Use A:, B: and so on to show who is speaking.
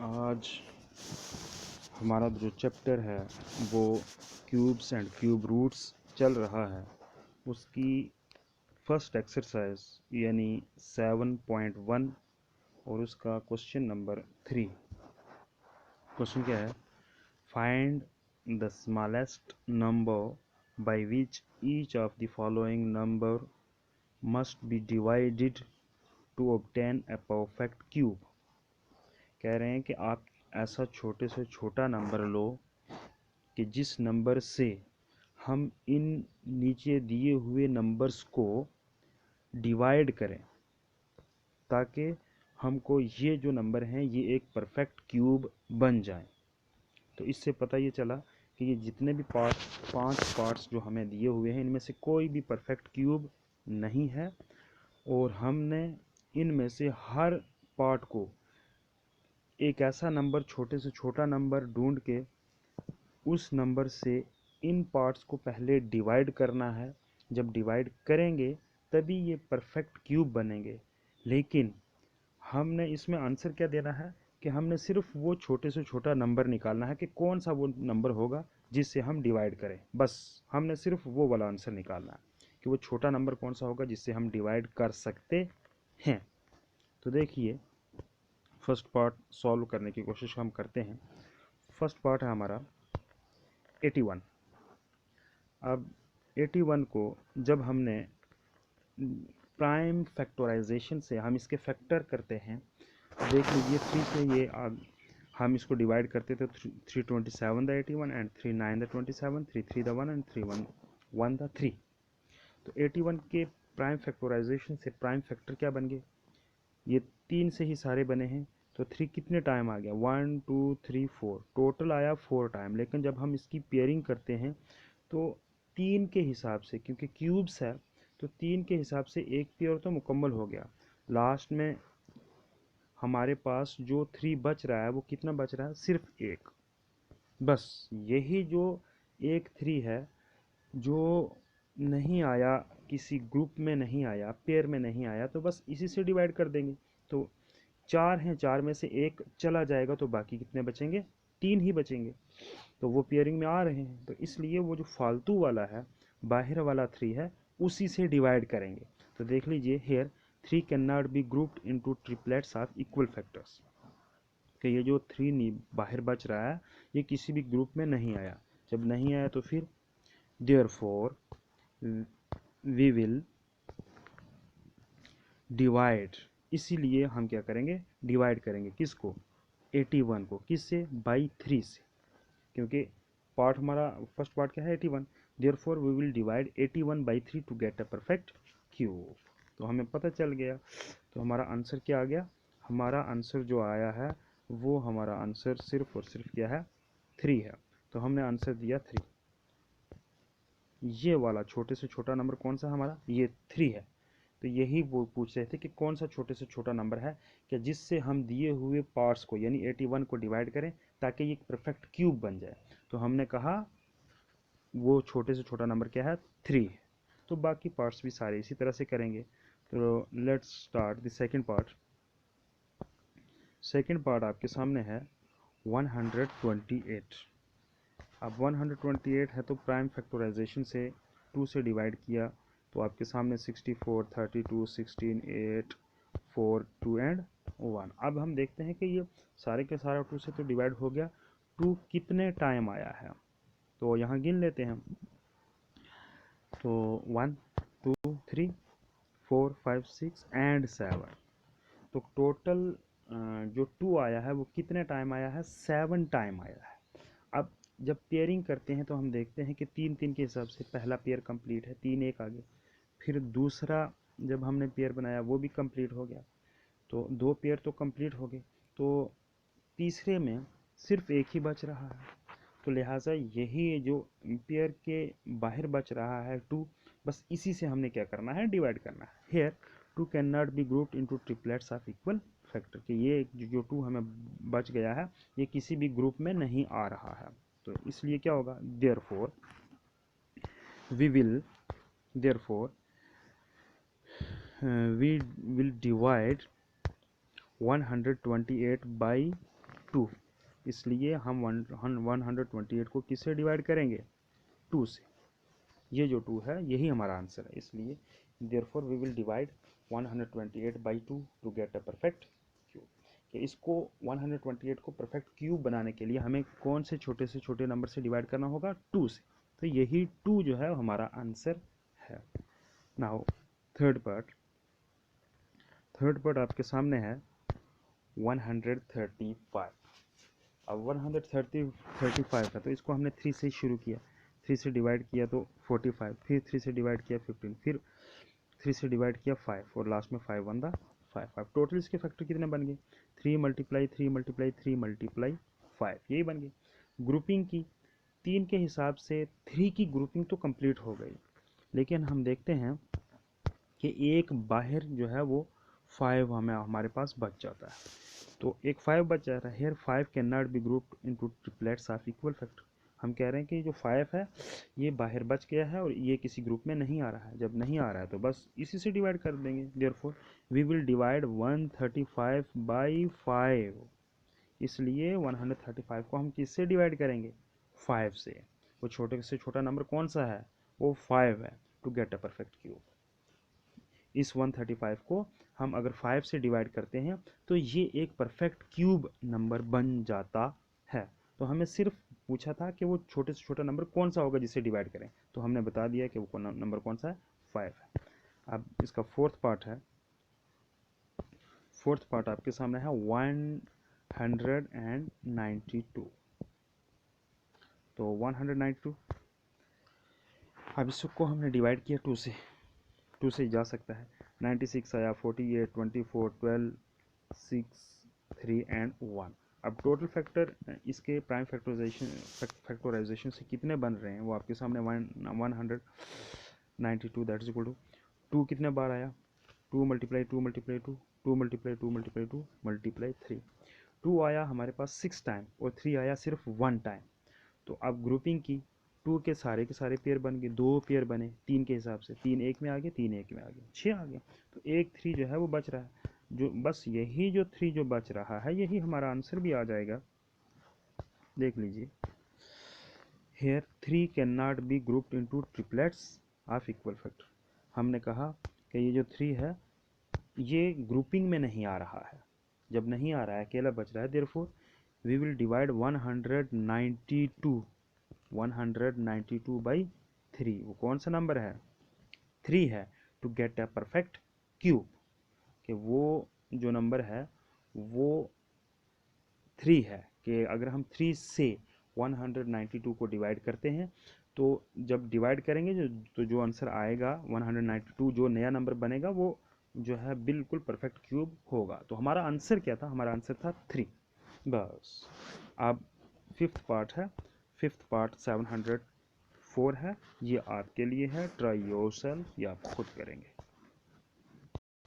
A: आज हमारा जो चैप्टर है वो क्यूब्स एंड क्यूब रूट्स चल रहा है। उसकी फर्स्ट एक्सरसाइज यानी 7.1 और उसका क्वेश्चन नंबर 3। क्वेश्चन क्या है? Find the smallest number by which each of the following number must be divided to obtain a perfect cube. कह रहे हैं कि आप ऐसा छोटे से छोटा नंबर लो कि जिस नंबर से हम इन नीचे दिए हुए नंबर्स को डिवाइड करें ताकि हमको ये जो नंबर हैं ये एक परफेक्ट क्यूब बन जाए। तो इससे पता ये चला कि ये जितने भी पांच पार्ट्स जो हमें दिए हुए हैं इनमें से कोई भी परफेक्ट क्यूब नहीं है और हमने इनमें से हर पार्ट को एक ऐसा नंबर, छोटे से छोटा नंबर ढूंढ के उस नंबर से इन पार्ट्स को पहले डिवाइड करना है। जब डिवाइड करेंगे तभी ये परफेक्ट क्यूब बनेंगे। लेकिन हमने इसमें आंसर क्या देना है कि हमने सिर्फ वो छोटे से छोटा नंबर निकालना है कि कौन सा वो नंबर होगा जिससे हम डिवाइड करें। बस हमने सिर्फ वो वाला आंसर निकालना है कि वो छोटा नंबर कौन सा होगा जिससे हम डिवाइड कर सकते हैं। तो देखिए, फर्स्ट पार्ट सॉल्व करने की कोशिश हम करते हैं। फर्स्ट पार्ट है हमारा 81। अब 81 को जब हमने प्राइम फैक्टराइजेशन से हम इसके फैक्टर करते हैं, देख लीजिए 3 से ये हम इसको डिवाइड करते थे। 327 the 81 and 39 the 27, 33 the 1 and 311 the 3। तो 81 के प्राइम फैक्टराइजेशन से प्राइम फैक्टर क्या बन गए? ये 3 से ही सारे बने हैं। तो 3 कितने टाइम आ गया? 1 2 3 4, टोटल आया 4 टाइम। लेकिन जब हम इसकी पेयरिंग करते हैं तो 3 के हिसाब से, क्योंकि क्यूब्स है तो 3 के हिसाब से एक पेयर तो मुकम्मल हो गया। लास्ट में हमारे पास जो 3 बच रहा है वो कितना बच रहा है? सिर्फ एक। बस यही जो एक 3 है जो नहीं आया, किसी ग्रुप में नहीं आया, पेयर में नहीं आया, तो बस इसी से डिवाइड कर देंगे। तो 4 हैं, 4 में से एक चला जाएगा तो बाकी कितने बचेंगे? 3 ही बचेंगे। तो वो पेयरिंग में आ रहे हैं, तो इसलिए वो जो फालतू वाला है, बाहर वाला 3 है, उसी से डिवाइड करेंगे। तो देख लीजिए, here 3 can not be grouped into triplets of equal factors. कि ये जो 3 बाहर बच रहा है ये किसी भी ग्रुप में नहीं आया। जब नहीं आया तो फिर देयरफॉर वी विल डिवाइड, इसीलिए हम क्या करेंगे? डिवाइड करेंगे किसको? 81 को। किससे? बाई 3 से, क्योंकि पार्ट हमारा फर्स्ट पार्ट क्या है? 81। Therefore we will divide 81 by 3 to get a perfect cube. तो हमें पता चल गया। तो हमारा आंसर क्या आ गया? हमारा आंसर जो आया है वो हमारा आंसर सिर्फ और सिर्फ क्या है? 3 है। तो हमने आंसर दिया 3। ये वाला छोटे से छोटा नंबर कौन सा हमारा? ये 3 है। तो यही वो पूछ रहे थे कि कौन सा छोटे से छोटा नंबर है कि जिससे हम दिए हुए पार्ट्स को यानी 81 को डिवाइड करें ताकि ये एक परफेक्ट क्यूब बन जाए। तो हमने कहा वो छोटे से छोटा नंबर क्या है? 3 है। तो बाकी पार्ट्स भी सारे इसी तरह से करेंगे। तो let's start the second part. Second part आपके सामने है 128। अब 128 है तो प्राइम फैक्टराइजेशन से 2 से डिवाइड किया तो आपके सामने 64, 32, 16, 8, 4, 2 एंड 1। अब हम देखते हैं कि ये सारे के सारा 2 से तो डिवाइड हो गया। 2 कितने टाइम आया है तो यहाँ गिन लेते हैं। तो 1 2 3 4 5 6 एंड 7। तो टोटल जो 2 आया है वो कितने टाइम आया है? 7 टाइम आया है। अब जब पेयरिंग करते हैं तो हम देखते हैं कि 3 3 के हिसाब से पहला पेयर कंप्लीट है, 3 एक आगे। फिर दूसरा जब हमने पेयर बनाया वो भी कंप्लीट हो गया, तो 2 पेयर तो कंप्लीट हो गए। तो तीसरे में सिर्फ एक ही बच रहा है, तो लिहाजा यही जो पेयर के बाहर बच रहा है 2, बस इसी से हमने क्या करना है? डिवाइड करना है। Here 2 can not be grouped into triplets of equal factor, कि ये जो 2 हमें बच गया है ये किसी भी ग्रुप में नहीं आ रहा है। तो इसलिए क्या होगा? Therefore we will we will divide 128 by 2, इसलिए हम 128 को किससे डिवाइड करेंगे? 2 से। ये जो 2 है यही हमारा आंसर है, इसलिए therefore we will divide 128 by 2 to get a perfect cube. कि इसको 128 को परफेक्ट क्यूब बनाने के लिए हमें कौन से छोटे नंबर से डिवाइड करना होगा? 2 से। तो यही 2 जो है हमारा आंसर है। नाउ थर्ड पार्ट आपके सामने है 135। अब 135 है तो इसको हमने 3 से शुरू किया, 3 से डिवाइड किया तो 45, फिर 3 से डिवाइड किया 15, फिर 3 से डिवाइड किया 5 और लास्ट में 5 वन द 5। अब टोटल इसके फैक्टर कितने बन गए? 3 मल्टीप्लाई 3 मल्टीप्लाई 3 मल्टीप्लाई 5, यही बन गई। ग्रुपिंग की 3 के हिसाब से 3 की ग्रुपिंग तो कंप्लीट हो गई, लेकिन हम देखते हैं कि एक बाहर जो है वो 5 हमारे पास बच जाता है। तो एक 5 बच जा रहा है। Here 5 can not be grouped into triplets of equal factor. हम कह रहे हैं कि जो 5 है ये बाहर बच गया है और ये किसी ग्रुप में नहीं आ रहा है। जब नहीं आ रहा है तो बस इसी से डिवाइड कर देंगे। Therefore we will divide 135 by 5। इसलिए 135 को हम किससे डिवाइड करेंगे? 5 से। वो छोटे से छोटा नंबर कौन सा है? वो 5 है, to get a perfect cube. इस 135 को हम अगर 5 से डिवाइड करते हैं तो ये एक परफेक्ट क्यूब नंबर बन जाता है। तो हमें सिर्फ पूछा था कि वो छोटे से छोटा नंबर कौन सा होगा जिसे डिवाइड करें, तो हमने बता दिया कि वो नंबर कौन सा है? 5 है। अब इसका फोर्थ पार्ट आपके सामने है 192। तो 192, अब इसको हमने डिवाइड किया 2 से, 2 से जा सकता है। 96 आया, 48, 24, 12, 6, 3 एंड 1। अब टोटल फैक्टर इसके प्राइम फैक्टराइजेशन से कितने बन रहे हैं वो आपके सामने 192 दैट इज इक्वल टू 2 कितने बार आया? 2 multiply 2 multiply 2, 2 multiply 2 multiply 2 multiply 3। 2 आया हमारे पास 6 टाइम और 3 आया सिर्फ 1 टाइम। तो अब ग्रुपिंग की 2 के सारे पेयर बन गए, 2 पेयर बने 3 के हिसाब से, 3 एक में आ गए, 3 एक में आ गए, 6 आ गए। तो एक 3 जो है वो बच रहा है, जो बस यही जो 3 जो बच रहा है यही हमारा आंसर भी आ जाएगा। देख लीजिए, here 3 can not be grouped into triplets of equal factor. हमने कहा कि ये जो 3 है ये ग्रुपिंग में नहीं आ रहा है। जब नहीं आ रहा है, अकेला बच रहा है, therefore we will divide 192 by 3। वो कौन सा नंबर है? 3 है, to get a perfect cube. कि वो जो नंबर है वो 3 है, कि अगर हम 3 से 192 को डिवाइड करते हैं तो जब डिवाइड करेंगे तो जो आंसर आएगा 192, जो नया नंबर बनेगा वो जो है बिल्कुल परफेक्ट क्यूब होगा। तो हमारा आंसर क्या था? हमारा आंसर था 3। बस। अब फिफ्थ पार्ट 704 है, ये आपके लिए है। ट्राई योरसेल्फ, ये आप खुद करेंगे।